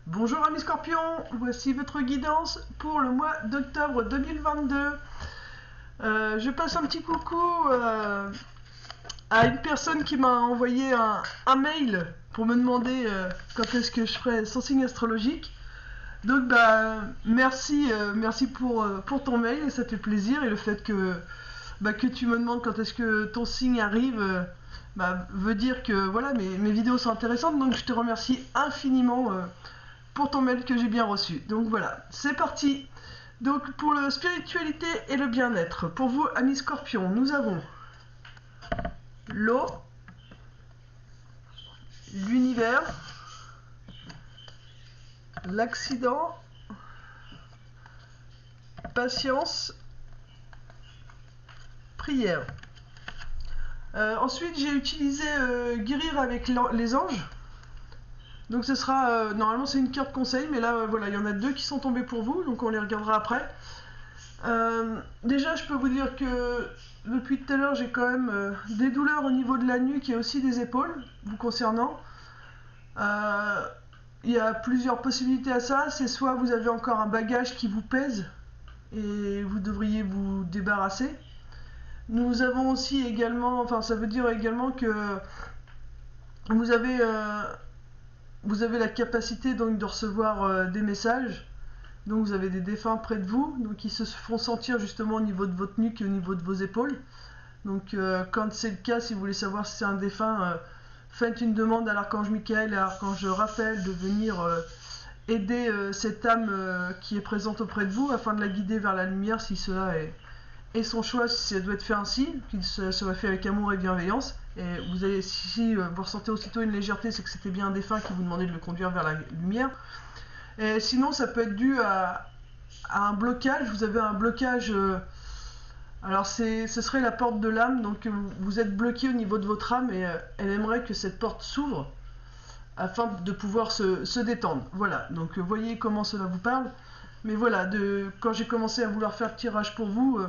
Bonjour amis scorpions, voici votre guidance pour le mois d'octobre 2022. Je passe un petit coucou à une personne qui m'a envoyé un mail pour me demander quand est-ce que je ferais son signe astrologique. Donc merci pour ton mail, et ça fait plaisir, et le fait que tu me demandes quand est-ce que ton signe arrive veut dire que voilà, mes vidéos sont intéressantes, donc je te remercie infiniment pour ton mail que j'ai bien reçu. Donc voilà, c'est parti. Donc pour la spiritualité et le bien-être, pour vous amis scorpions, nous avons l'eau, l'univers, l'accident, patience, prière. Ensuite j'ai utilisé guérir avec les anges. Donc ce sera, normalement c'est une carte conseil, mais là voilà, il y en a deux qui sont tombés pour vous, donc on les regardera après. Déjà je peux vous dire que depuis tout à l'heure j'ai quand même des douleurs au niveau de la nuque et aussi des épaules, vous concernant. Il y a plusieurs possibilités à ça, c'est soit vous avez encore un bagage qui vous pèse et vous devriez vous débarrasser. Nous avons aussi également, enfin ça veut dire également que vous avez la capacité donc de recevoir des messages. Donc vous avez des défunts près de vous, donc qui se font sentir justement au niveau de votre nuque et au niveau de vos épaules. Donc quand c'est le cas, si vous voulez savoir si c'est un défunt, faites une demande à l'archange Michael et à l'archange Raphaël de venir aider cette âme qui est présente auprès de vous afin de la guider vers la lumière si cela est son choix, si ça doit être fait ainsi, qu'il soit fait avec amour et bienveillance. Et vous allez, si vous ressentez aussitôt une légèreté, c'est que c'était bien un défunt qui vous demandait de le conduire vers la lumière. Et sinon, ça peut être dû à un blocage. Vous avez un blocage. Alors, ce serait la porte de l'âme. Donc, vous êtes bloqué au niveau de votre âme et elle aimerait que cette porte s'ouvre afin de pouvoir se détendre. Voilà. Donc, voyez comment cela vous parle. Mais voilà, quand j'ai commencé à vouloir faire le tirage pour vous,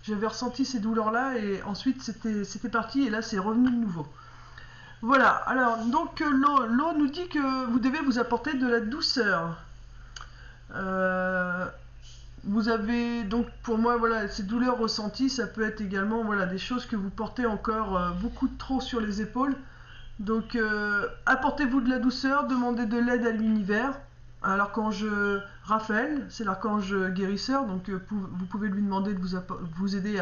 j'avais ressenti ces douleurs-là et ensuite c'était parti et là c'est revenu de nouveau. Voilà. Alors, donc l'eau nous dit que vous devez vous apporter de la douceur. Vous avez donc pour moi voilà ces douleurs ressenties, ça peut être également voilà des choses que vous portez encore beaucoup trop sur les épaules. Donc apportez-vous de la douceur, demandez de l'aide à l'univers. À l'archange Raphaël, c'est l'archange guérisseur, donc vous pouvez lui demander de vous aider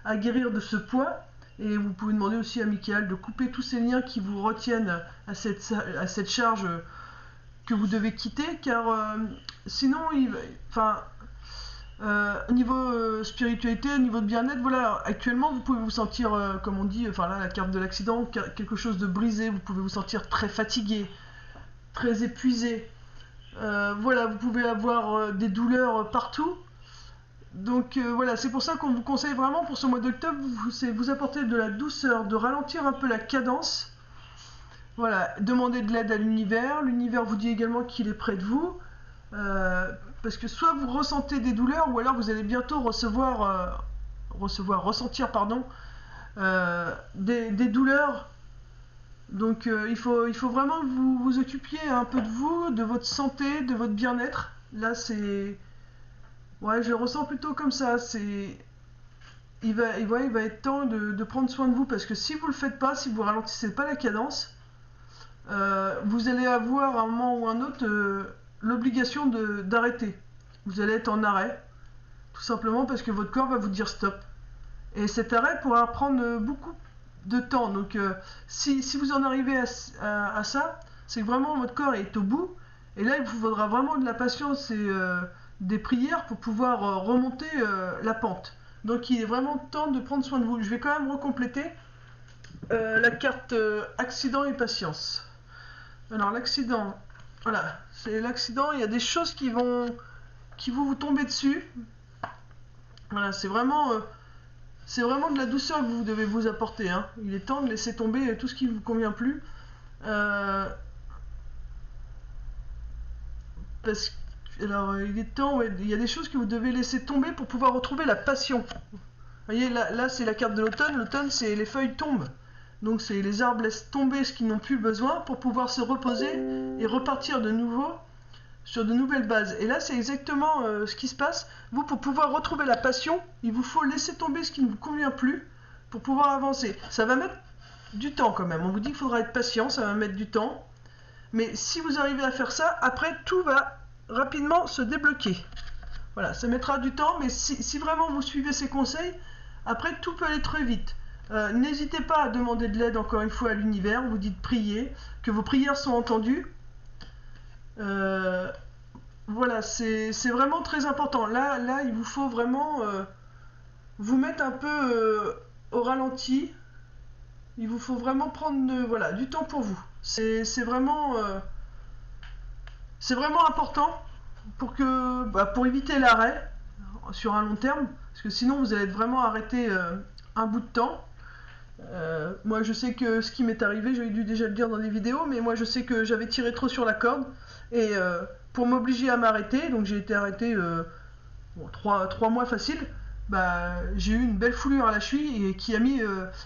à guérir de ce poids. Et vous pouvez demander aussi à Michael de couper tous ces liens qui vous retiennent à cette charge que vous devez quitter, car sinon, au niveau spiritualité, au niveau de bien-être, voilà, actuellement vous pouvez vous sentir, comme on dit, enfin là la carte de l'accident, quelque chose de brisé, vous pouvez vous sentir très fatigué, très épuisé. Voilà, vous pouvez avoir des douleurs partout. Donc voilà, c'est pour ça qu'on vous conseille vraiment pour ce mois d'octobre, vous apporter de la douceur, de ralentir un peu la cadence. Voilà, demandez de l'aide à l'univers. L'univers vous dit également qu'il est près de vous. Parce que soit vous ressentez des douleurs, ou alors vous allez bientôt ressentir des douleurs. Donc il faut vraiment que vous vous occupiez un peu de vous, de votre santé, de votre bien-être. Là c'est... Ouais, je le ressens plutôt comme ça. Il va être temps de prendre soin de vous parce que si vous le faites pas, si vous ralentissez pas la cadence, vous allez avoir à un moment ou un autre l'obligation d'arrêter. Vous allez être en arrêt, tout simplement parce que votre corps va vous dire stop. Et cet arrêt pourra prendre beaucoup de temps. Donc si vous en arrivez à ça, c'est que vraiment votre corps est au bout. Et là, il vous faudra vraiment de la patience et des prières pour pouvoir remonter la pente. Donc il est vraiment temps de prendre soin de vous. Je vais quand même recompléter la carte accident et patience. Alors l'accident, voilà, c'est l'accident, il y a des choses qui vont vous tomber dessus. Voilà, c'est vraiment de la douceur que vous devez vous apporter. Hein. Il est temps de laisser tomber tout ce qui ne vous convient plus. Parce que, alors, il est temps, ouais, il y a des choses que vous devez laisser tomber pour pouvoir retrouver la passion. Vous voyez, là c'est la carte de l'automne. L'automne, c'est les feuilles tombent. Donc c'est les arbres laissent tomber ce qu'ils n'ont plus besoin pour pouvoir se reposer et repartir de nouveau sur de nouvelles bases. Et là, c'est exactement ce qui se passe. Vous, pour pouvoir retrouver la passion, il vous faut laisser tomber ce qui ne vous convient plus pour pouvoir avancer. Ça va mettre du temps quand même. On vous dit qu'il faudra être patient, ça va mettre du temps. Mais si vous arrivez à faire ça, après, tout va rapidement se débloquer. Voilà, ça mettra du temps, mais si vraiment vous suivez ces conseils, après, tout peut aller très vite. N'hésitez pas à demander de l'aide, encore une fois, à l'univers. Vous dites prier, que vos prières sont entendues. Voilà, c'est vraiment très important. Là, il vous faut vraiment vous mettre un peu au ralenti. Il vous faut vraiment prendre voilà, du temps pour vous. C'est vraiment important pour éviter l'arrêt sur un long terme. Parce que sinon, vous allez être vraiment arrêté un bout de temps. Moi, je sais que ce qui m'est arrivé, j'ai dû déjà le dire dans des vidéos, mais moi, je sais que j'avais tiré trop sur la corde. Et pour m'obliger à m'arrêter, donc j'ai été arrêté 3 mois facile, j'ai eu une belle foulure à la cheville et qui a mis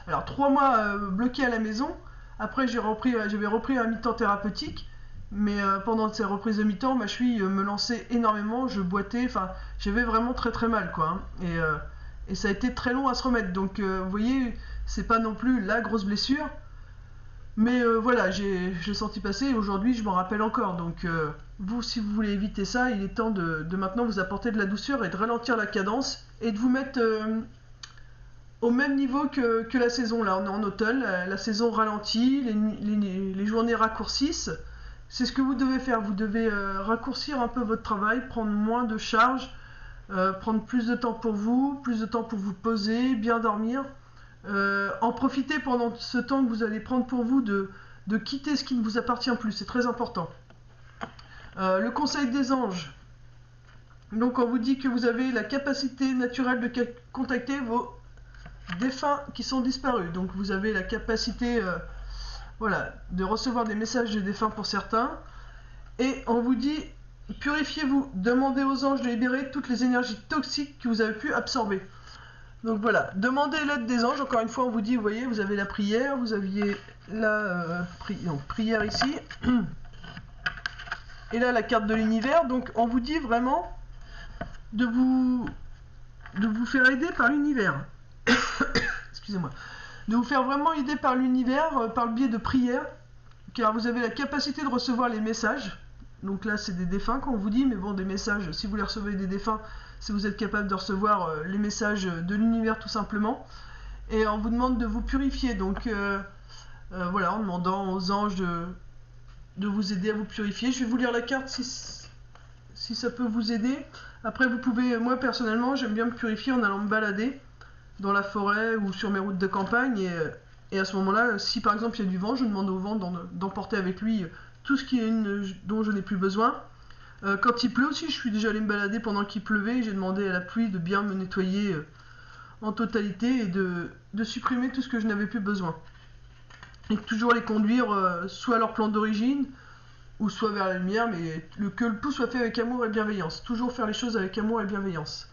alors 3 mois bloqué à la maison. Après j'avais repris un mi-temps thérapeutique, mais pendant ces reprises de mi-temps, ma cheville me lançait énormément, je boitais, enfin j'avais vraiment très très mal quoi, hein. Et ça a été très long à se remettre, donc vous voyez, c'est pas non plus la grosse blessure. Mais voilà, j'ai senti passer et aujourd'hui je m'en rappelle encore. Donc vous, si vous voulez éviter ça, il est temps de maintenant vous apporter de la douceur et de ralentir la cadence et de vous mettre au même niveau que la saison. Là, on est en automne, la saison ralentit, les journées raccourcissent. C'est ce que vous devez faire. Vous devez raccourcir un peu votre travail, prendre moins de charges, prendre plus de temps pour vous, plus de temps pour vous poser, bien dormir. En profiter pendant ce temps que vous allez prendre pour vous de quitter ce qui ne vous appartient plus, c'est très important. Le conseil des anges. Donc on vous dit que vous avez la capacité naturelle de contacter vos défunts qui sont disparus. Donc vous avez la capacité voilà, de recevoir des messages de défunts pour certains. Et on vous dit, purifiez-vous, demandez aux anges de libérer toutes les énergies toxiques que vous avez pu absorber. Donc voilà, demandez l'aide des anges. Encore une fois, on vous dit, vous voyez, vous avez la prière, vous aviez la prière ici, et là la carte de l'univers. Donc on vous dit vraiment de vous faire aider par l'univers. Excusez-moi. De vous faire vraiment aider par l'univers, par le biais de prières, car vous avez la capacité de recevoir les messages. Donc là, c'est des défunts qu'on vous dit, mais bon, des messages, si vous les recevez des défunts, si vous êtes capable de recevoir les messages de l'univers tout simplement. Et on vous demande de vous purifier. Donc voilà, en demandant aux anges de vous aider à vous purifier. Je vais vous lire la carte si ça peut vous aider. Après, vous pouvez, moi personnellement, j'aime bien me purifier en allant me balader dans la forêt ou sur mes routes de campagne. Et à ce moment-là, si par exemple il y a du vent, je demande au vent d'emporter avec lui tout ce dont je n'ai plus besoin. Quand il pleut aussi, je suis déjà allé me balader pendant qu'il pleuvait. J'ai demandé à la pluie de bien me nettoyer en totalité et de supprimer tout ce que je n'avais plus besoin. Et toujours les conduire soit à leur plan d'origine ou soit vers la lumière, mais que le tout soit fait avec amour et bienveillance. Toujours faire les choses avec amour et bienveillance.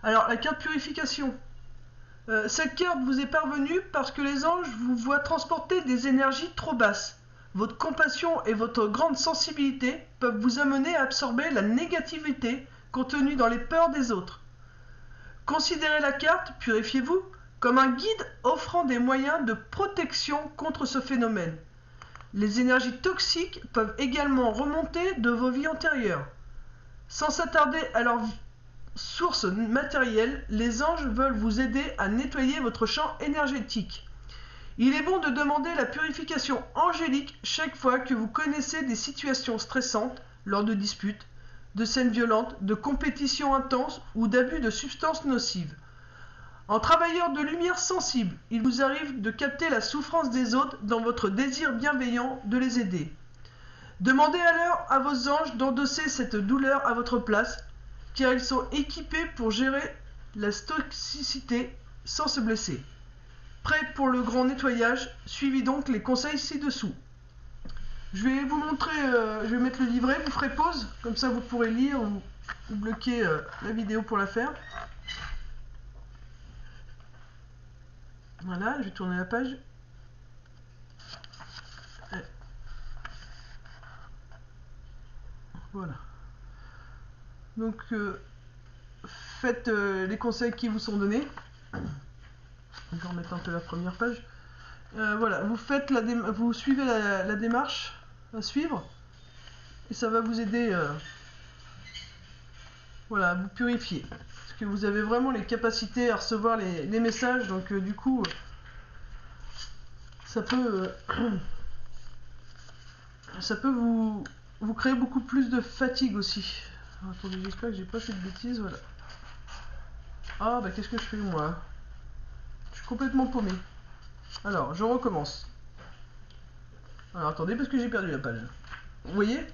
Alors, la carte purification. Cette carte vous est parvenue parce que les anges vous voient transporter des énergies trop basses. Votre compassion et votre grande sensibilité peuvent vous amener à absorber la négativité contenue dans les peurs des autres. Considérez la carte, purifiez-vous, comme un guide offrant des moyens de protection contre ce phénomène. Les énergies toxiques peuvent également remonter de vos vies antérieures. Sans s'attarder à leur source matérielle, les anges veulent vous aider à nettoyer votre champ énergétique. Il est bon de demander la purification angélique chaque fois que vous connaissez des situations stressantes lors de disputes, de scènes violentes, de compétitions intenses ou d'abus de substances nocives. En travailleur de lumière sensible, il vous arrive de capter la souffrance des autres dans votre désir bienveillant de les aider. Demandez alors à vos anges d'endosser cette douleur à votre place, car ils sont équipés pour gérer la toxicité sans se blesser. Prêt pour le grand nettoyage, suivez donc les conseils ci-dessous. Je vais vous montrer, je vais mettre le livret, vous ferez pause, comme ça vous pourrez lire ou bloquer la vidéo pour la faire. Voilà, je vais tourner la page. Voilà. Donc faites les conseils qui vous sont donnés. Je vais remettre un peu la première page. Voilà, vous suivez la démarche à suivre et ça va vous aider voilà, à vous purifier. Parce que vous avez vraiment les capacités à recevoir les messages, donc du coup, ça peut, ça peut vous créer beaucoup plus de fatigue aussi. Alors, attendez, j'espère que j'ai pas fait de bêtises, voilà. Ah bah qu'est-ce que je fais moi? Je suis complètement paumé. Alors, je recommence. Alors attendez, parce que j'ai perdu la page. Vous voyez?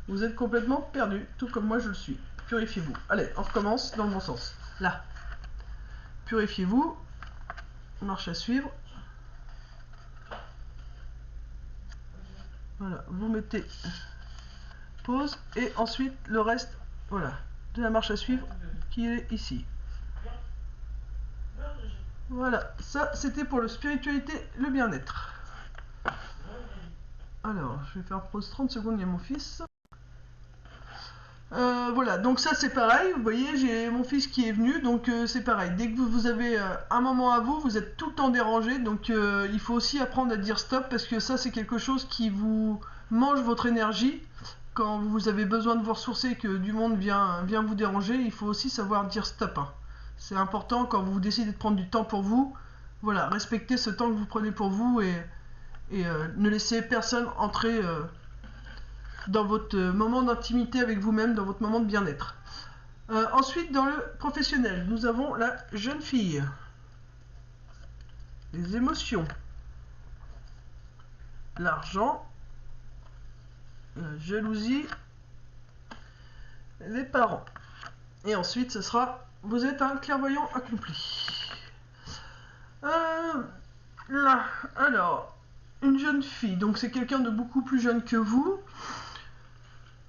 Vous êtes complètement perdu, tout comme moi je le suis. Purifiez-vous. Allez, on recommence dans le bon sens. Là. Purifiez-vous. Marche à suivre. Voilà, vous mettez pause et ensuite le reste, voilà, de la marche à suivre qui est ici. Voilà, ça c'était pour le spiritualité, le bien-être. Alors, je vais faire pause 30 secondes, il y a mon fils. Voilà, donc ça c'est pareil, vous voyez, j'ai mon fils qui est venu, donc c'est pareil. Dès que vous avez un moment à vous, vous êtes tout le temps dérangé, donc il faut aussi apprendre à dire stop, parce que ça c'est quelque chose qui vous mange votre énergie. Quand vous avez besoin de vous ressourcer, que du monde vient vous déranger, il faut aussi savoir dire stop. Hein. C'est important quand vous décidez de prendre du temps pour vous, voilà, respectez ce temps que vous prenez pour vous et ne laissez personne entrer dans votre moment d'intimité avec vous-même, dans votre moment de bien-être. Ensuite, dans le professionnel, nous avons la jeune fille. Les émotions. L'argent. La jalousie. Les parents. Et ensuite, ce sera, vous êtes un clairvoyant accompli. Là, alors, une jeune fille, donc c'est quelqu'un de beaucoup plus jeune que vous.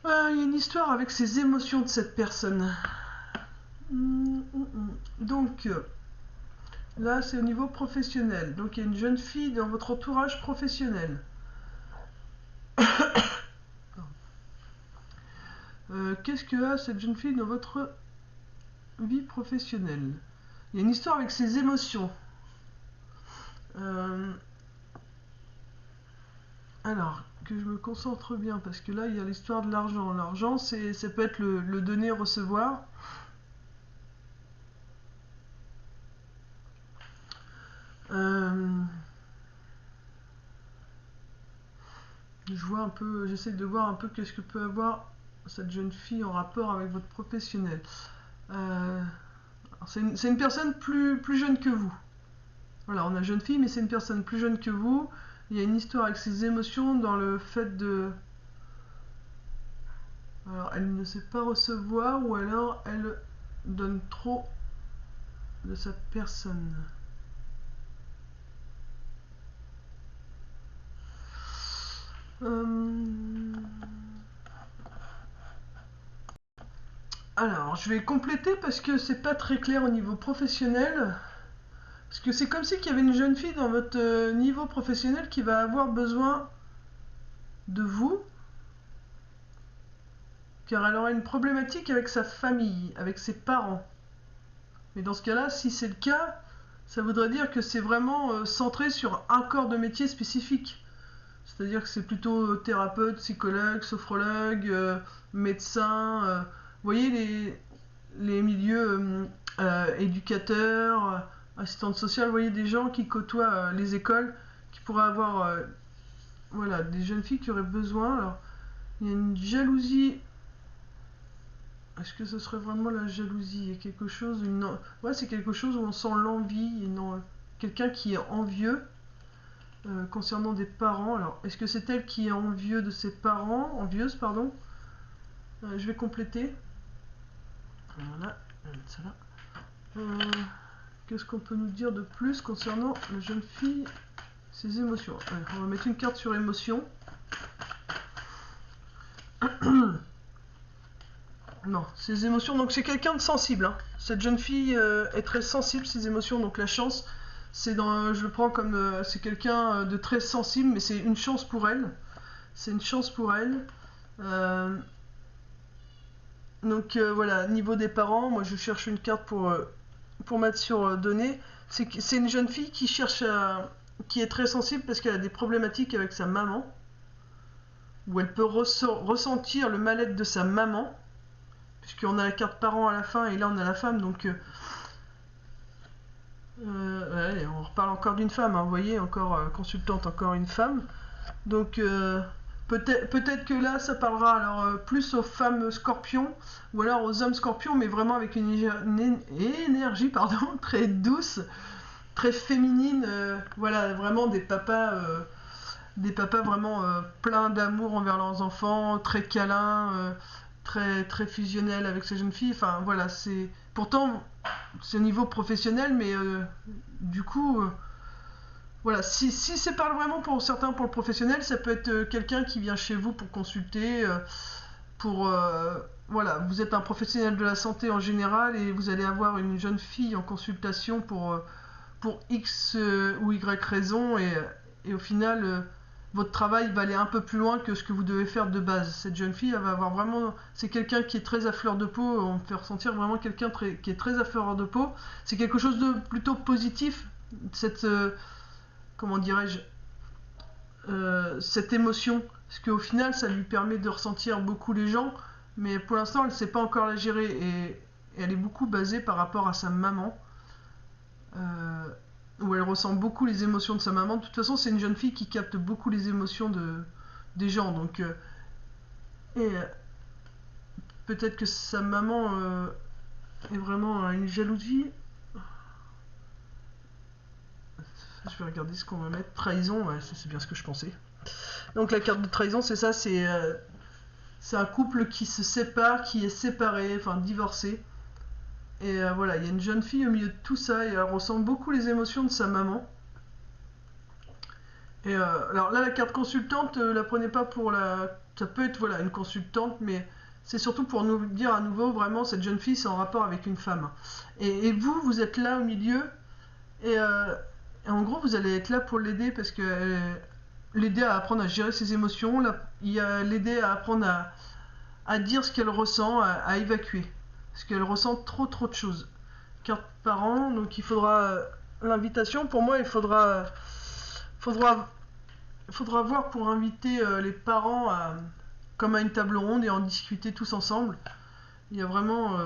Il y a une histoire avec ces émotions de cette personne. Donc, là c'est au niveau professionnel. Donc il y a une jeune fille dans votre entourage professionnel. Qu'est-ce que a cette jeune fille dans votre vie professionnelle? Il y a une histoire avec ses émotions. Alors, que je me concentre bien, parce que là, il y a l'histoire de l'argent. L'argent, ça peut être le donner-recevoir. Je vois un peu, j'essaie de voir un peu qu'est-ce que peut avoir cette jeune fille en rapport avec votre professionnel. C'est une personne plus jeune que vous. Voilà, on a jeune fille, mais c'est une personne plus jeune que vous. Il y a une histoire avec ses émotions dans le fait de... Alors, elle ne sait pas recevoir ou alors elle donne trop de sa personne. Alors, je vais compléter parce que c'est pas très clair au niveau professionnel. Parce que c'est comme si il y avait une jeune fille dans votre niveau professionnel qui va avoir besoin de vous. Car elle aura une problématique avec sa famille, avec ses parents. Mais dans ce cas-là, si c'est le cas, ça voudrait dire que c'est vraiment centré sur un corps de métier spécifique. C'est-à-dire que c'est plutôt thérapeute, psychologue, sophrologue, médecin. Vous voyez les milieux éducateurs, assistantes sociales, vous voyez des gens qui côtoient les écoles, qui pourraient avoir voilà, des jeunes filles qui auraient besoin. Alors, il y a une jalousie. Est-ce que ce serait vraiment la jalousie? Il y a quelque chose, ouais, c'est quelque chose où on sent l'envie, quelqu'un qui est envieux concernant des parents. Alors, est-ce que c'est elle qui est envieux de ses parents, envieuse, pardon? Je vais compléter. Voilà, je vais mettre ça là. Qu'est-ce qu'on peut nous dire de plus concernant la jeune fille, ses émotions? Ouais, on va mettre une carte sur émotion. Non, ses émotions, donc c'est quelqu'un de sensible. Hein. Cette jeune fille est très sensible, ses émotions, donc la chance, je le prends comme c'est quelqu'un de très sensible, mais c'est une chance pour elle. C'est une chance pour elle. Donc voilà, niveau des parents, moi je cherche une carte pour mettre sur données. C'est une jeune fille qui cherche qui est très sensible parce qu'elle a des problématiques avec sa maman, où elle peut ressentir le mal-être de sa maman, puisqu'on a la carte parent à la fin et là on a la femme, donc ouais, on reparle encore d'une femme, hein, vous voyez, encore consultante, encore une femme. Donc peut-être que là ça parlera alors plus aux femmes scorpions ou alors aux hommes scorpions, mais vraiment avec une énergie pardon, très douce, très féminine, voilà, vraiment des papas vraiment pleins d'amour envers leurs enfants, très câlins, très fusionnels avec ces jeunes filles. Enfin voilà, c'est pourtant c'est au niveau professionnel, mais du coup voilà, si c'est pas vraiment pour certains pour le professionnel, ça peut être quelqu'un qui vient chez vous pour consulter, pour voilà, vous êtes un professionnel de la santé en général et vous allez avoir une jeune fille en consultation pour X ou Y raison et au final votre travail va aller un peu plus loin que ce que vous devez faire de base. Cette jeune fille, elle va avoir vraiment, c'est quelqu'un qui est très à fleur de peau, on peut ressentir vraiment quelqu'un qui est très à fleur de peau. C'est quelque chose de plutôt positif, cette comment dirais-je, cette émotion, parce qu'au final ça lui permet de ressentir beaucoup les gens, mais pour l'instant elle ne sait pas encore la gérer et elle est beaucoup basée par rapport à sa maman, où elle ressent beaucoup les émotions de sa maman. De toute façon c'est une jeune fille qui capte beaucoup les émotions des gens, donc et peut-être que sa maman est vraiment une jalousie. Je vais regarder ce qu'on va mettre. Trahison, ouais, c'est bien ce que je pensais. Donc la carte de trahison, c'est ça, c'est un couple qui se sépare, qui est séparé, enfin divorcé. Et voilà, il y a une jeune fille au milieu de tout ça et elle ressent beaucoup les émotions de sa maman. Et alors là, la carte consultante, la prenez pas pour la... Ça peut être voilà, une consultante, mais c'est surtout pour nous dire à nouveau, vraiment, cette jeune fille, c'est en rapport avec une femme. Et vous, vous êtes là au milieu, et en gros, vous allez être là pour l'aider parce que l'aider à apprendre à gérer ses émotions, l'aider à apprendre à dire ce qu'elle ressent, à évacuer. Parce qu'elle ressent trop de choses. Carte parent, donc il faudra l'invitation. Pour moi, il faudra voir pour inviter les parents comme à une table ronde et en discuter tous ensemble. Il y a vraiment,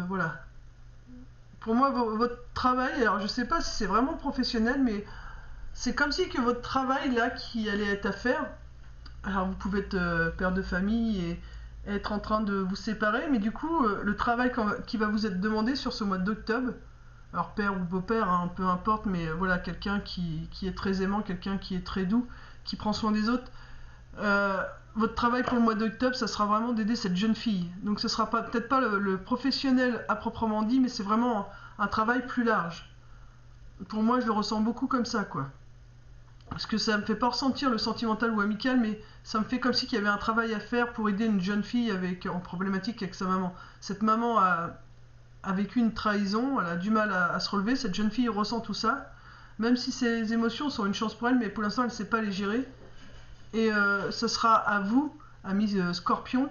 voilà. Pour moi, votre travail, alors je sais pas si c'est vraiment professionnel, mais c'est comme si que votre travail là qui allait être à faire, alors vous pouvez être père de famille et être en train de vous séparer, mais du coup le travail qui va vous être demandé sur ce mois d'octobre, alors père ou beau-père, hein, peu importe, mais voilà, quelqu'un qui est très aimant, quelqu'un qui est très doux, qui prend soin des autres, votre travail pour le mois d'octobre, ça sera vraiment d'aider cette jeune fille. Donc ce sera peut-être pas le professionnel à proprement dit, mais c'est vraiment un travail plus large. Pour moi, je le ressens beaucoup comme ça, quoi. Parce que ça me fait pas ressentir le sentimental ou amical, mais ça me fait comme si qu'il y avait un travail à faire pour aider une jeune fille en problématique avec sa maman. Cette maman a vécu une trahison, elle a du mal à se relever, cette jeune fille ressent tout ça, même si ses émotions sont une chance pour elle, mais pour l'instant elle ne sait pas les gérer. Et ce sera à vous, amis Scorpion,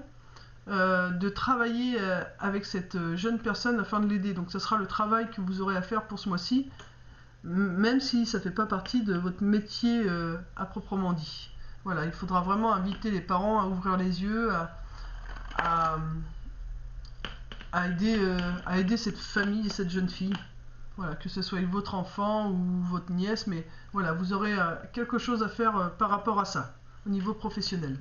de travailler avec cette jeune personne afin de l'aider. Donc ce sera le travail que vous aurez à faire pour ce mois-ci, même si ça ne fait pas partie de votre métier à proprement dit. Voilà, il faudra vraiment inviter les parents à ouvrir les yeux, à aider cette famille et cette jeune fille. Voilà, que ce soit votre enfant ou votre nièce, mais voilà, vous aurez quelque chose à faire par rapport à ça, au niveau professionnel.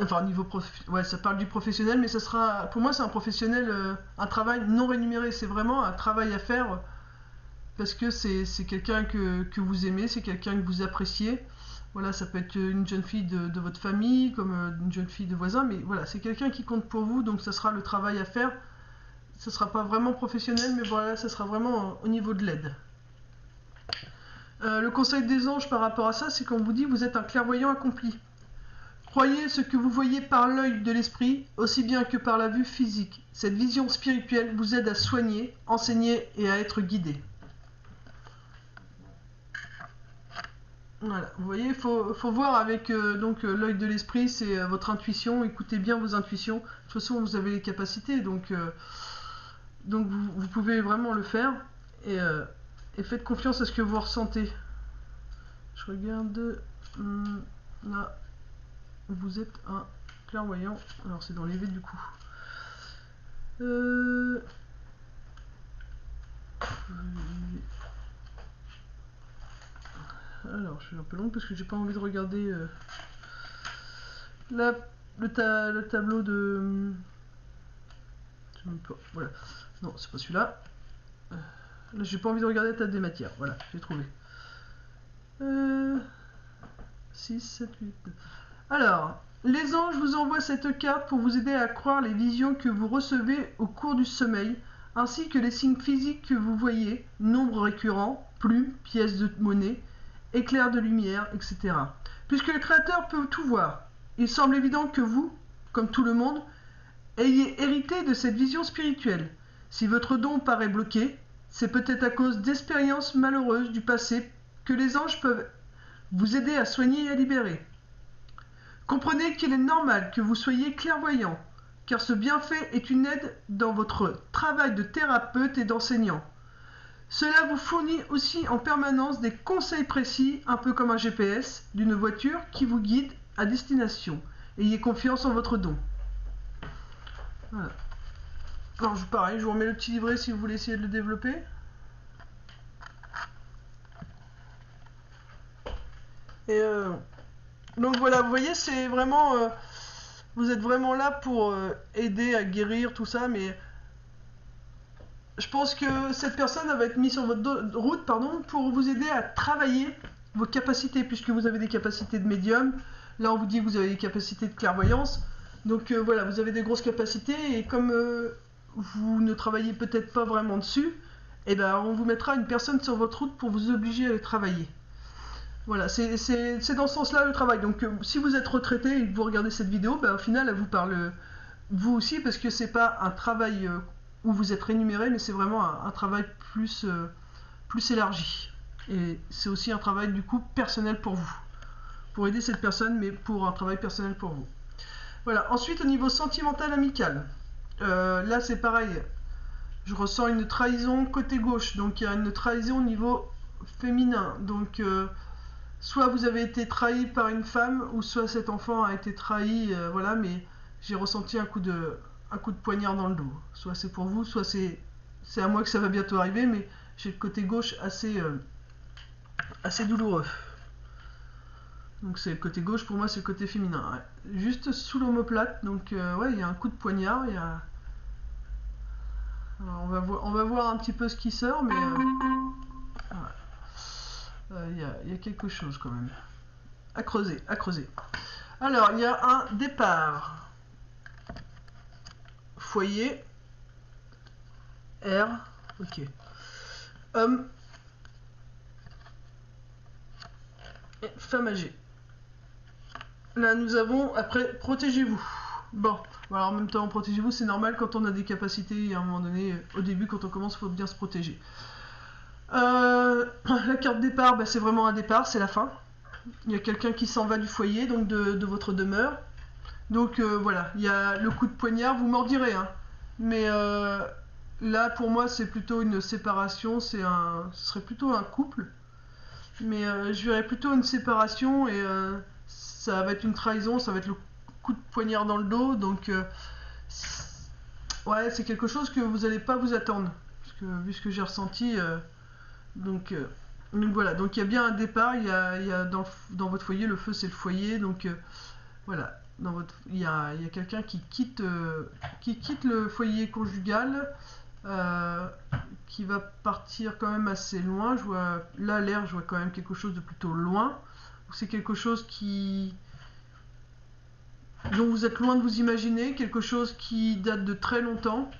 Enfin, au niveau ouais, ça parle du professionnel, mais ça sera, pour moi, c'est un professionnel, un travail non rémunéré. C'est vraiment un travail à faire parce que c'est quelqu'un que vous aimez, c'est quelqu'un que vous appréciez. Voilà, ça peut être une jeune fille de votre famille, comme une jeune fille de voisin, mais voilà, c'est quelqu'un qui compte pour vous, donc ça sera le travail à faire. Ce sera pas vraiment professionnel, mais voilà, ça sera vraiment au niveau de l'aide. Le conseil des anges par rapport à ça, c'est qu'on vous dit vous êtes un clairvoyant accompli. Croyez ce que vous voyez par l'œil de l'esprit, aussi bien que par la vue physique. Cette vision spirituelle vous aide à soigner, enseigner et à être guidé. Voilà, vous voyez, faut voir avec l'œil de l'esprit, c'est votre intuition, écoutez bien vos intuitions. De toute façon, vous avez les capacités, donc vous pouvez vraiment le faire et faites confiance à ce que vous ressentez. Je regarde, là, vous êtes un clairvoyant, alors c'est dans les V du coup. Alors, je suis un peu longue parce que j'ai pas envie de regarder le tableau de... Voilà. Non, c'est pas celui-là. Là, j'ai pas envie de regarder la table des matières. Voilà, j'ai trouvé. 6, 7, 8. Alors, les anges vous envoient cette carte pour vous aider à croire les visions que vous recevez au cours du sommeil, ainsi que les signes physiques que vous voyez, nombres récurrents, plumes, pièces de monnaie, éclairs de lumière, etc. Puisque le Créateur peut tout voir, il semble évident que vous, comme tout le monde, ayez hérité de cette vision spirituelle. Si votre don paraît bloqué, c'est peut-être à cause d'expériences malheureuses du passé que les anges peuvent vous aider à soigner et à libérer. Comprenez qu'il est normal que vous soyez clairvoyant, car ce bienfait est une aide dans votre travail de thérapeute et d'enseignant. Cela vous fournit aussi en permanence des conseils précis, un peu comme un GPS d'une voiture qui vous guide à destination. Ayez confiance en votre don. Voilà. Alors pareil, je vous remets le petit livret si vous voulez essayer de le développer. Et donc voilà, vous voyez, c'est vraiment... vous êtes vraiment là pour aider à guérir tout ça, mais je pense que cette personne va être mise sur votre route pour vous aider à travailler vos capacités, puisque vous avez des capacités de médium. Là, on vous dit que vous avez des capacités de clairvoyance. Donc voilà, vous avez des grosses capacités, et comme vous ne travaillez peut-être pas vraiment dessus, et ben on vous mettra une personne sur votre route pour vous obliger à les travailler. Voilà, c'est dans ce sens-là le travail. Donc si vous êtes retraité et que vous regardez cette vidéo, ben, au final elle vous parle vous aussi, parce que c'est pas un travail où vous êtes rémunéré, mais c'est vraiment un travail plus élargi. Et c'est aussi un travail du coup personnel pour vous. Pour aider cette personne, mais pour un travail personnel pour vous. Voilà, ensuite au niveau sentimental amical. Là c'est pareil. Je ressens une trahison côté gauche, donc il y a une trahison au niveau féminin. Donc soit vous avez été trahi par une femme, ou soit cet enfant a été trahi, voilà, mais j'ai ressenti un coup de poignard dans le dos. Soit c'est pour vous, soit c'est à moi que ça va bientôt arriver, mais j'ai le côté gauche assez douloureux. Donc c'est le côté gauche, pour moi c'est le côté féminin. Ouais. Juste sous l'omoplate, donc ouais, il y a un coup de poignard, il y a... Alors, on va voir un petit peu ce qui sort, mais il y a quelque chose quand même. À creuser, à creuser. Alors, il y a un départ. Foyer. R. Ok. Homme. Et femme âgée. Là, nous avons, après, protégez-vous. Bon, alors en même temps, protégez-vous, c'est normal quand on a des capacités, à un moment donné, au début, quand on commence, il faut bien se protéger. La carte départ, bah, c'est vraiment un départ, c'est la fin. Il y a quelqu'un qui s'en va du foyer, donc de votre demeure. Donc voilà, il y a le coup de poignard, vous m'en direz, hein. Mais là, pour moi, c'est plutôt une séparation, ce serait plutôt un couple. Mais je verrais plutôt une séparation, et ça va être une trahison, ça va être le coup de poignard dans le dos. Donc ouais, c'est quelque chose que vous n'allez pas vous attendre. Parce que vu ce que j'ai ressenti, donc voilà, donc il y a bien un départ, il y a dans votre foyer, le feu c'est le foyer, donc voilà, il y a quelqu'un qui quitte le foyer conjugal, qui va partir quand même assez loin. Je vois là l'air, je vois quand même quelque chose de plutôt loin. C'est quelque chose dont vous êtes loin de vous imaginer, quelque chose qui date de très longtemps.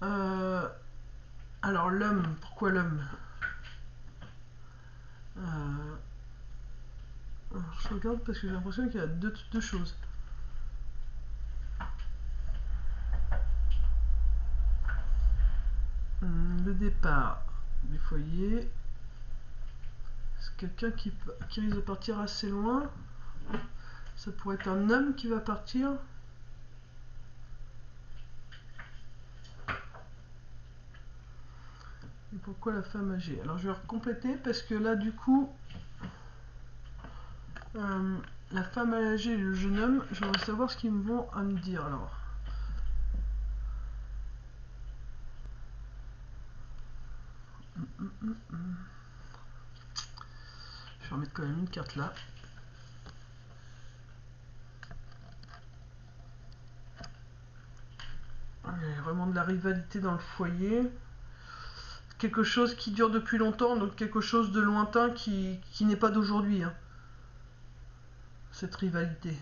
Alors l'homme, pourquoi l'homme? Je regarde parce que j'ai l'impression qu'il y a deux choses. Le départ du foyer. Est-ce quelqu'un qui risque de partir assez loin. Ça pourrait être un homme qui va partir. Et pourquoi la femme âgée? Alors je vais recompléter parce que là du coup la femme âgée et le jeune homme, je voudrais savoir ce qu'ils vont à me dire alors. Je vais remettre quand même une carte là. Il y a vraiment de la rivalité dans le foyer. Quelque chose qui dure depuis longtemps, donc quelque chose de lointain qui n'est pas d'aujourd'hui. Hein. Cette rivalité.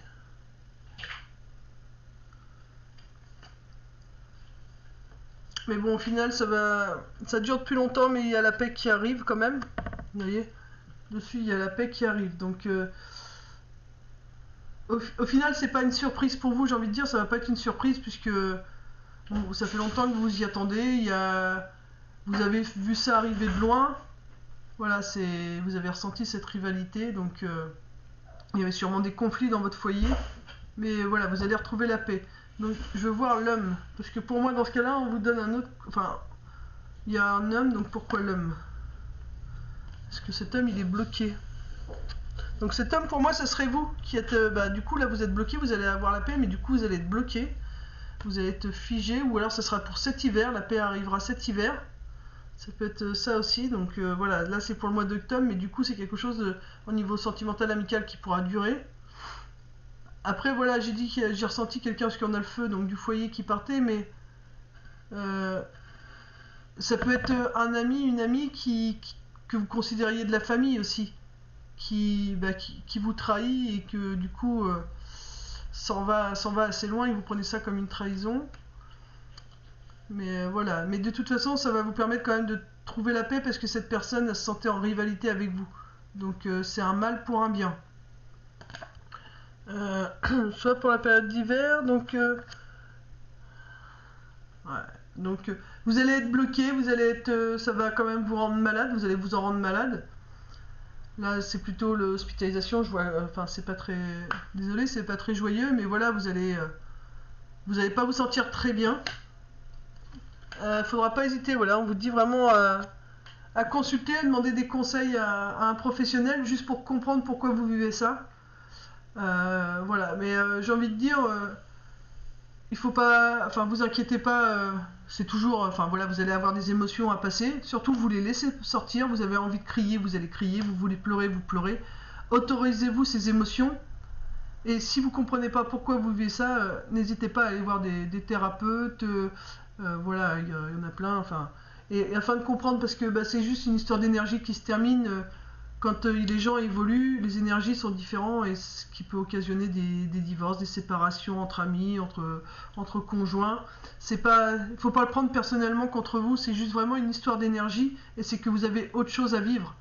Mais bon, au final, ça dure depuis longtemps, mais il y a la paix qui arrive quand même. Vous voyez, dessus, il y a la paix qui arrive. Donc, au final, c'est pas une surprise pour vous, j'ai envie de dire. Ça va pas être une surprise puisque bon, ça fait longtemps que vous y attendez. Vous avez vu ça arriver de loin. Voilà, vous avez ressenti cette rivalité. Donc, il y avait sûrement des conflits dans votre foyer. Mais voilà, vous allez retrouver la paix. Donc je veux voir l'homme. Parce que pour moi, dans ce cas-là, on vous donne un autre... Enfin, il y a un homme, donc pourquoi l'homme? Parce que cet homme, il est bloqué. Donc cet homme, pour moi, ça serait vous qui êtes... du coup, là, vous êtes bloqué, vous allez avoir la paix, mais du coup, vous allez être bloqué. Vous allez être figé, ou alors ça sera pour cet hiver. La paix arrivera cet hiver. Ça peut être ça aussi. Donc voilà, là, c'est pour le mois d'octobre, mais du coup, c'est quelque chose au niveau sentimental, amical qui pourra durer. Après, voilà, j'ai dit que j'ai ressenti quelqu'un, parce qu'on a le feu, donc du foyer qui partait, mais ça peut être un ami, une amie que vous considériez de la famille aussi, qui vous trahit et que du coup s'en va assez loin et vous prenez ça comme une trahison. Mais voilà, mais de toute façon, ça va vous permettre quand même de trouver la paix parce que cette personne elle se sentait en rivalité avec vous. Donc c'est un mal pour un bien. Soit pour la période d'hiver, donc vous allez être bloqué, vous allez être, ça va quand même vous rendre malade, vous allez vous en rendre malade. Là, c'est plutôt l'hospitalisation, je vois, enfin c'est pas très, désolé, c'est pas très joyeux, mais voilà, vous allez pas vous sentir très bien. Faudra pas hésiter, voilà, on vous dit vraiment à consulter, à demander des conseils à un professionnel juste pour comprendre pourquoi vous vivez ça. Voilà, mais j'ai envie de dire, il faut pas, enfin vous inquiétez pas, c'est toujours, enfin voilà, vous allez avoir des émotions à passer, surtout vous les laissez sortir, vous avez envie de crier, vous allez crier, vous voulez pleurer, vous pleurez, autorisez-vous ces émotions, et si vous comprenez pas pourquoi vous vivez ça, n'hésitez pas à aller voir des thérapeutes, voilà, il y en a plein, enfin, et afin de comprendre, parce que c'est juste une histoire d'énergie qui se termine, quand les gens évoluent, les énergies sont différentes et ce qui peut occasionner des divorces, des séparations entre amis, entre conjoints. C'est pas, faut pas le prendre personnellement contre vous, c'est juste vraiment une histoire d'énergie et c'est que vous avez autre chose à vivre.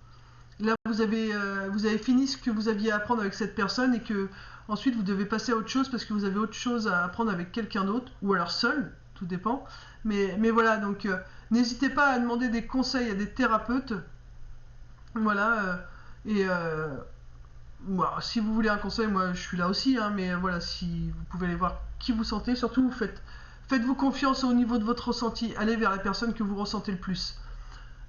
Là, vous avez fini ce que vous aviez à apprendre avec cette personne et que ensuite vous devez passer à autre chose parce que vous avez autre chose à apprendre avec quelqu'un d'autre ou alors seul, tout dépend. Mais voilà, donc n'hésitez pas à demander des conseils à des thérapeutes. Voilà, voilà, si vous voulez un conseil, moi je suis là aussi, hein, mais voilà, si vous pouvez aller voir qui vous sentez, surtout faites-vous confiance au niveau de votre ressenti, allez vers la personne que vous ressentez le plus.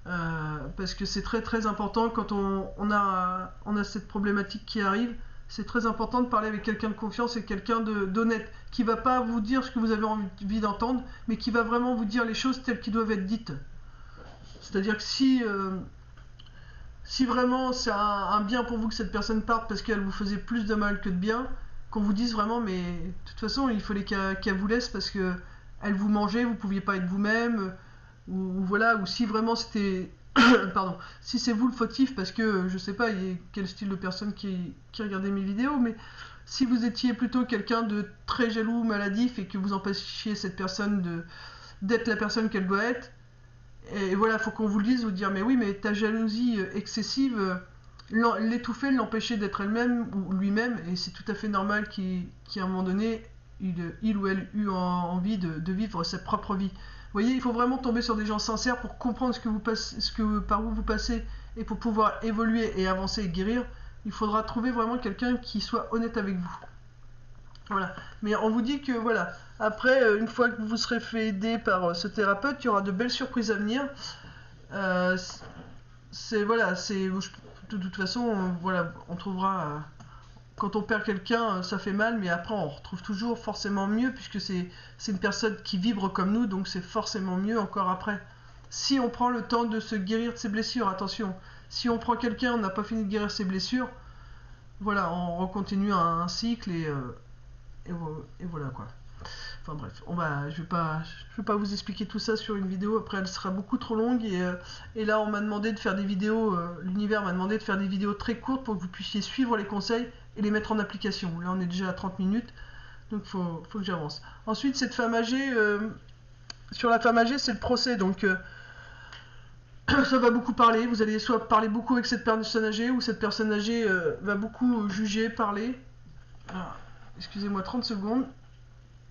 Parce que c'est très très important quand on a cette problématique qui arrive, c'est très important de parler avec quelqu'un de confiance et quelqu'un d'honnête, qui va pas vous dire ce que vous avez envie d'entendre, mais qui va vraiment vous dire les choses telles qu'elles doivent être dites. C'est-à-dire que si vraiment c'est un bien pour vous que cette personne parte parce qu'elle vous faisait plus de mal que de bien, qu'on vous dise vraiment, mais de toute façon il fallait qu'elle vous laisse parce que elle vous mangeait, vous pouviez pas être vous-même, ou voilà, ou si vraiment c'était pardon, si c'est vous le fautif parce que je sais pas quel style de personne qui regardait mes vidéos, mais si vous étiez plutôt quelqu'un de très jaloux, maladif et que vous empêchiez cette personne d'être la personne qu'elle doit être, et voilà, faut qu'on vous le dise, vous dire mais oui, mais ta jalousie excessive l'étouffer, l'empêcher d'être elle-même ou lui-même, et c'est tout à fait normal qu'à un moment donné il ou elle eut envie de vivre sa propre vie. voyez, il faut vraiment tomber sur des gens sincères pour comprendre ce que vous passez, par où vous passez, et pour pouvoir évoluer et avancer et guérir. Il faudra trouver vraiment quelqu'un qui soit honnête avec vous. Voilà. Mais on vous dit que voilà, après, une fois que vous serez fait aider par ce thérapeute, il y aura de belles surprises à venir. Voilà, de toute façon, voilà, on trouvera. Quand on perd quelqu'un, ça fait mal, mais après on retrouve toujours forcément mieux, puisque c'est une personne qui vibre comme nous, donc c'est forcément mieux encore après. Si on prend le temps de se guérir de ses blessures, attention, si on prend quelqu'un, on n'a pas fini de guérir ses blessures, voilà, on recontinue un cycle et voilà quoi. Enfin bref, je vais pas vous expliquer tout ça sur une vidéo, après elle sera beaucoup trop longue et là on m'a demandé de faire des vidéos, l'univers m'a demandé de faire des vidéos très courtes pour que vous puissiez suivre les conseils et les mettre en application. Là on est déjà à 30 minutes, donc faut que j'avance. Ensuite cette femme âgée, sur la femme âgée c'est le procès, donc ça va beaucoup parler, vous allez soit parler beaucoup avec cette personne âgée ou cette personne âgée va beaucoup juger, parler. Excusez-moi 30 secondes.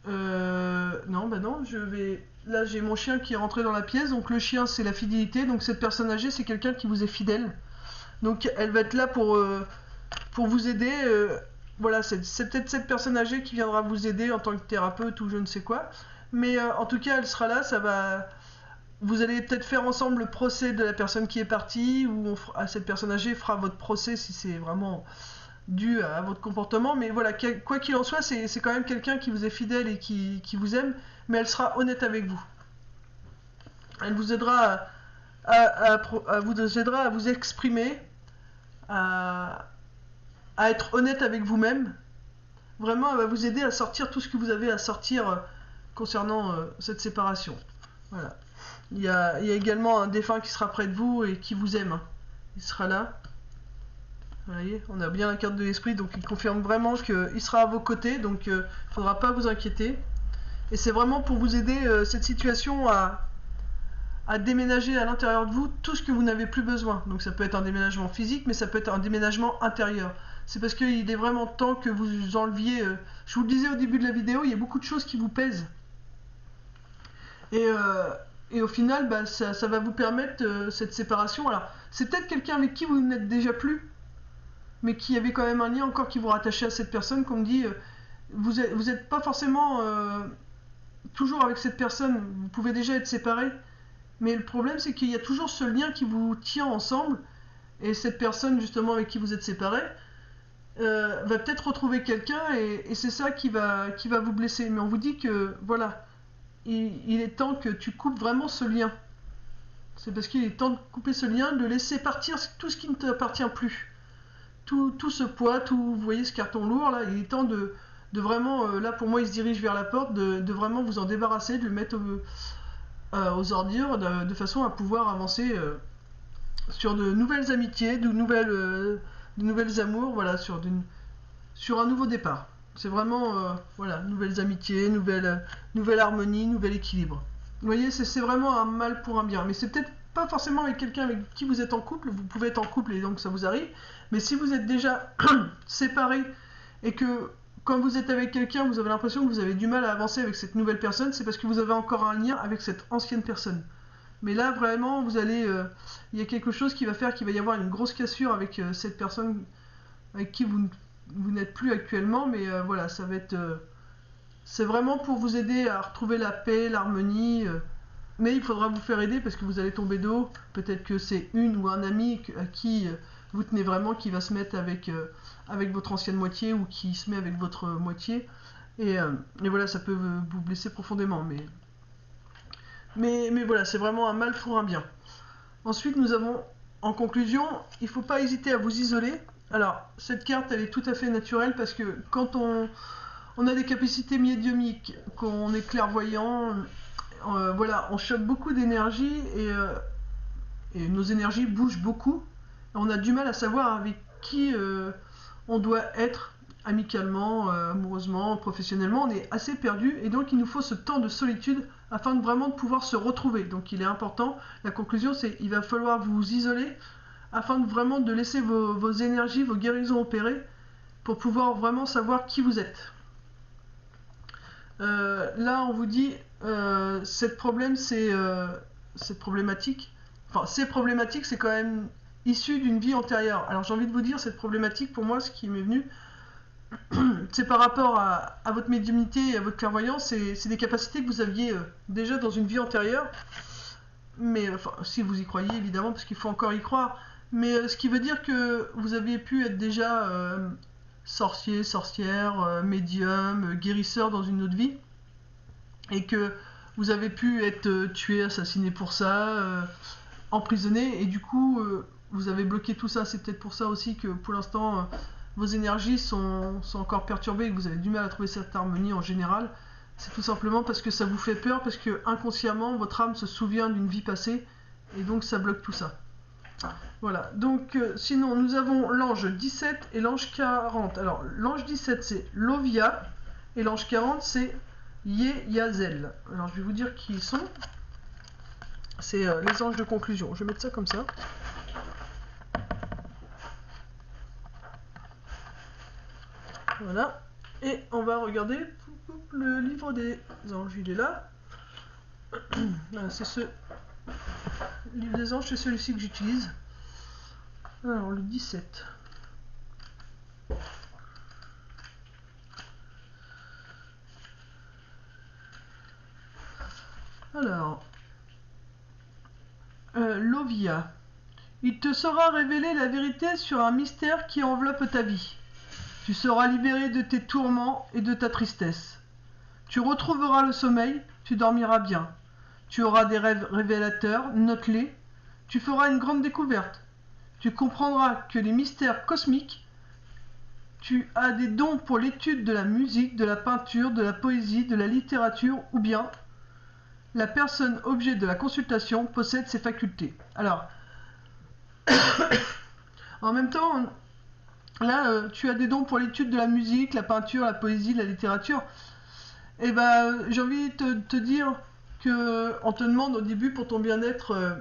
Non, bah non, là j'ai mon chien qui est rentré dans la pièce, donc le chien c'est la fidélité, donc cette personne âgée c'est quelqu'un qui vous est fidèle. Donc elle va être là pour vous aider. Voilà, c'est peut-être cette personne âgée qui viendra vous aider en tant que thérapeute ou je ne sais quoi. Mais en tout cas, elle sera là, vous allez peut-être faire ensemble le procès de la personne qui est partie, ou cette personne âgée fera votre procès si c'est vraiment dû à votre comportement, mais voilà, quoi qu'il en soit, c'est quand même quelqu'un qui vous est fidèle et qui vous aime, mais elle sera honnête avec vous. Elle vous aidera à vous exprimer, à être honnête avec vous-même. Vraiment, elle va vous aider à sortir tout ce que vous avez à sortir concernant cette séparation. Voilà. Il y a également un défunt qui sera près de vous et qui vous aime. Il sera là. Vous voyez, on a bien la carte de l'esprit, donc il confirme vraiment qu'il sera à vos côtés, donc il ne faudra pas vous inquiéter. Et c'est vraiment pour vous aider cette situation à déménager à l'intérieur de vous tout ce que vous n'avez plus besoin. Donc ça peut être un déménagement physique, mais ça peut être un déménagement intérieur. C'est parce qu'il est vraiment temps que vous enleviez... je vous le disais au début de la vidéo, il y a beaucoup de choses qui vous pèsent. Et au final, bah, ça va vous permettre cette séparation. Alors, c'est peut-être quelqu'un avec qui vous n'êtes déjà plus, mais qui avait quand même un lien encore qui vous rattachait à cette personne, qu'on me dit, vous n'êtes pas forcément toujours avec cette personne, vous pouvez déjà être séparés, mais le problème c'est qu'il y a toujours ce lien qui vous tient ensemble, et cette personne justement avec qui vous êtes séparés va peut-être retrouver quelqu'un, et c'est ça qui va vous blesser. Mais on vous dit que voilà, il est temps que tu coupes vraiment ce lien. C'est parce qu'il est temps de couper ce lien, de laisser partir tout ce qui ne t'appartient plus. Tout ce poids, vous voyez ce carton lourd là, il est temps de vraiment, là pour moi il se dirige vers la porte, de vraiment vous en débarrasser, de le mettre aux ordures, de façon à pouvoir avancer sur de nouvelles amitiés, de nouvelles amours, voilà, sur un nouveau départ. C'est vraiment, voilà, nouvelles amitiés, nouvelle harmonie, nouvel équilibre. Vous voyez, c'est vraiment un mal pour un bien, mais c'est peut-être pas forcément avec quelqu'un avec qui vous êtes en couple, vous pouvez être en couple et donc ça vous arrive, mais si vous êtes déjà séparés et que quand vous êtes avec quelqu'un, vous avez l'impression que vous avez du mal à avancer avec cette nouvelle personne, c'est parce que vous avez encore un lien avec cette ancienne personne. Mais là, vraiment, il y a quelque chose qui va faire qu'il va y avoir une grosse cassure avec cette personne avec qui vous n'êtes plus actuellement, mais voilà, ça va être... c'est vraiment pour vous aider à retrouver la paix, l'harmonie, mais il faudra vous faire aider parce que vous allez tomber de haut. Peut-être que c'est une ou un ami à qui vous tenez vraiment qui va se mettre avec votre ancienne moitié ou qui se met avec votre moitié. Et voilà, ça peut vous blesser profondément. Mais voilà, c'est vraiment un mal pour un bien. Ensuite, nous avons, en conclusion, il ne faut pas hésiter à vous isoler. Alors, cette carte, elle est tout à fait naturelle parce que quand on a des capacités médiumniques, qu'on est clairvoyant, voilà, on chope beaucoup d'énergie et nos énergies bougent beaucoup. On a du mal à savoir avec qui on doit être amicalement, amoureusement, professionnellement. On est assez perdu et donc il nous faut ce temps de solitude afin de vraiment pouvoir se retrouver. Donc il est important. La conclusion, c'est qu'il va falloir vous isoler afin de vraiment de laisser vos énergies, vos guérisons opérer pour pouvoir vraiment savoir qui vous êtes. Là, on vous dit cette problématique, enfin ces problématiques, c'est quand même issu d'une vie antérieure. Alors j'ai envie de vous dire, cette problématique, pour moi, ce qui m'est venu, c'est par rapport à votre médiumnité et à votre clairvoyance, c'est des capacités que vous aviez déjà dans une vie antérieure, mais enfin, si vous y croyez évidemment, parce qu'il faut encore y croire, mais ce qui veut dire que vous aviez pu être déjà sorcier, sorcière, médium, guérisseur dans une autre vie, et que vous avez pu être tué, assassiné pour ça, emprisonné, et du coup vous avez bloqué tout ça. C'est peut-être pour ça aussi que pour l'instant vos énergies sont encore perturbées et que vous avez du mal à trouver cette harmonie en général. C'est tout simplement parce que ça vous fait peur, parce que inconsciemment votre âme se souvient d'une vie passée et donc ça bloque tout ça. Voilà, donc sinon nous avons l'ange 17 et l'ange 40. Alors l'ange 17 c'est Lovia et l'ange 40 c'est Yeyazel. Alors je vais vous dire qui ils sont. C'est les anges de conclusion. Je vais mettre ça comme ça. Voilà. Et on va regarder le livre des anges. Il est là. Voilà, c'est ce livre des anges, c'est celui-ci que j'utilise. Alors le 17. Alors, Lovia. Il te sera révélé la vérité sur un mystère qui enveloppe ta vie. Tu seras libéré de tes tourments et de ta tristesse. Tu retrouveras le sommeil, tu dormiras bien. Tu auras des rêves révélateurs, note-les. Tu feras une grande découverte. Tu comprendras que les mystères cosmiques, tu as des dons pour l'étude de la musique, de la peinture, de la poésie, de la littérature, ou bien la personne objet de la consultation possède ces facultés. Alors, en même temps, là, tu as des dons pour l'étude de la musique, la peinture, la poésie, la littérature. Et ben, j'ai envie de te dire que on te demande au début pour ton bien-être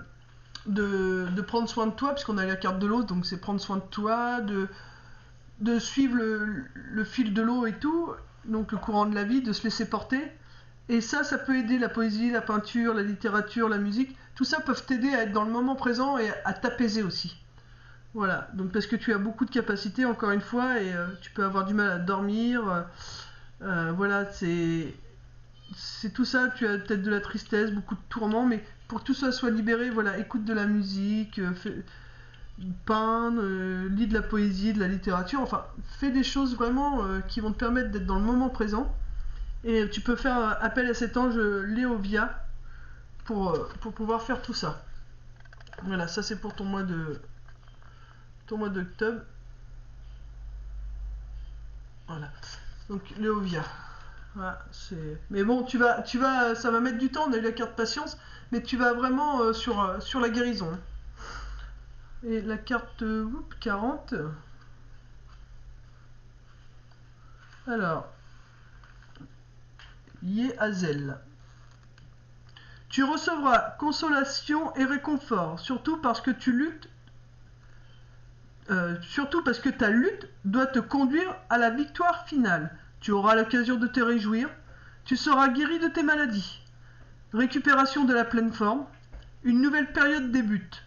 de prendre soin de toi, puisqu'on a la carte de l'eau, donc c'est prendre soin de toi, de suivre le fil de l'eau et tout, donc le courant de la vie, de se laisser porter. Et ça peut aider, la poésie, la peinture, la littérature, la musique, tout ça peuvent t'aider à être dans le moment présent et à t'apaiser aussi. Voilà, donc parce que tu as beaucoup de capacités, encore une fois, et tu peux avoir du mal à dormir. Voilà, c'est tout ça, tu as peut-être de la tristesse, beaucoup de tourments, mais pour que tout ça soit libéré, voilà, écoute de la musique, peindre, lis de la poésie, de la littérature, enfin, fais des choses vraiment qui vont te permettre d'être dans le moment présent. Et tu peux faire appel à cet ange Léovia pour pouvoir faire tout ça. Voilà, ça c'est pour ton mois d'octobre. Voilà. Donc Léovia. Voilà, mais bon, ça va mettre du temps, on a eu la carte patience, mais tu vas vraiment sur la guérison. Et la carte 40. Alors, Yehazel. Tu recevras consolation et réconfort, surtout parce que ta lutte doit te conduire à la victoire finale. Tu auras l'occasion de te réjouir. Tu seras guéri de tes maladies. Récupération de la pleine forme. Une nouvelle période débute,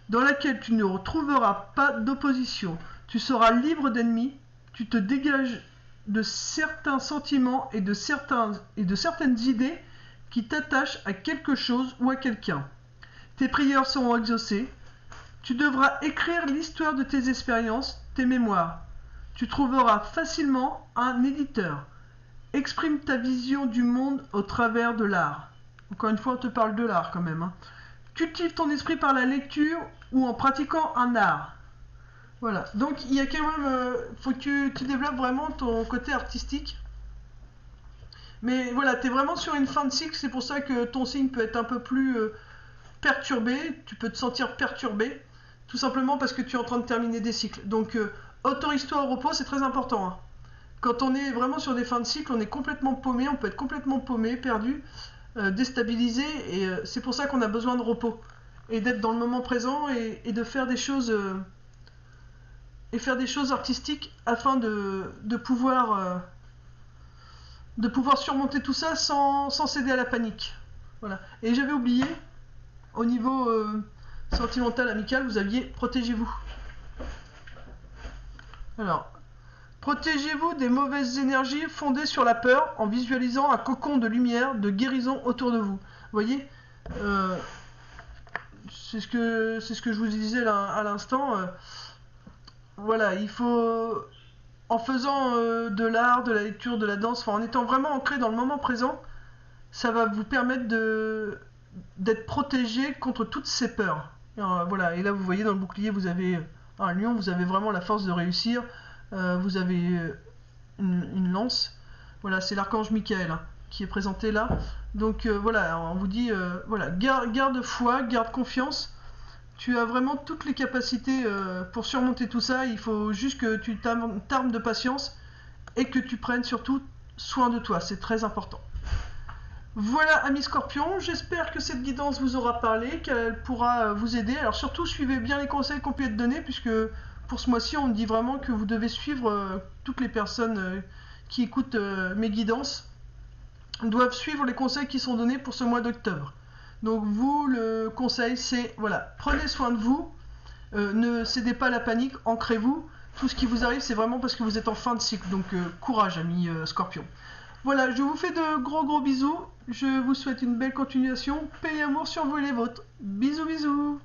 dans laquelle tu ne retrouveras pas d'opposition. Tu seras libre d'ennemis. Tu te dégages de certains sentiments et de certaines idées qui t'attachent à quelque chose ou à quelqu'un. Tes prières seront exaucées. Tu devras écrire l'histoire de tes expériences, tes mémoires. Tu trouveras facilement un éditeur. Exprime ta vision du monde au travers de l'art. Encore une fois, on te parle de l'art quand même. Hein. Cultive ton esprit par la lecture ou en pratiquant un art. Voilà, donc il y a quand même... faut que tu développes vraiment ton côté artistique. Mais voilà, tu es vraiment sur une fin de cycle, c'est pour ça que ton signe peut être un peu plus perturbé, tu peux te sentir perturbé, tout simplement parce que tu es en train de terminer des cycles. Donc autorise-toi au repos, c'est très important. Hein. Quand on est vraiment sur des fins de cycle, on est complètement paumé, on peut être complètement paumé, perdu, déstabilisé, et c'est pour ça qu'on a besoin de repos. Et d'être dans le moment présent et de faire des choses... et faire des choses artistiques afin de pouvoir de pouvoir surmonter tout ça sans céder à la panique. Voilà. Et j'avais oublié, au niveau sentimental, amical, vous aviez protégez-vous. Alors, protégez-vous des mauvaises énergies fondées sur la peur en visualisant un cocon de lumière, de guérison autour de vous. Vous voyez, c'est ce que je vous disais là, à l'instant. Voilà, il faut, en faisant de l'art, de la lecture, de la danse, enfin, en étant vraiment ancré dans le moment présent, ça va vous permettre d'être protégé contre toutes ces peurs. Voilà, et là vous voyez dans le bouclier, vous avez un lion, vous avez vraiment la force de réussir, vous avez une lance. Voilà, c'est l'archange Michael hein, qui est présenté là. Donc voilà, on vous dit, voilà, garde foi, garde confiance. Tu as vraiment toutes les capacités pour surmonter tout ça. Il faut juste que tu t'armes de patience et que tu prennes surtout soin de toi. C'est très important. Voilà, amis scorpions, j'espère que cette guidance vous aura parlé, qu'elle pourra vous aider. Alors surtout, suivez bien les conseils qu'on peut être donnés, puisque pour ce mois-ci, on dit vraiment que vous devez suivre toutes les personnes qui écoutent mes guidances doivent suivre les conseils qui sont donnés pour ce mois d'octobre. Donc vous, le conseil, c'est, voilà, prenez soin de vous, ne cédez pas à la panique, ancrez-vous. Tout ce qui vous arrive, c'est vraiment parce que vous êtes en fin de cycle. Donc courage, amis scorpions. Voilà, je vous fais de gros bisous. Je vous souhaite une belle continuation. Paix et amour sur vous et les vôtres. Bisous bisous.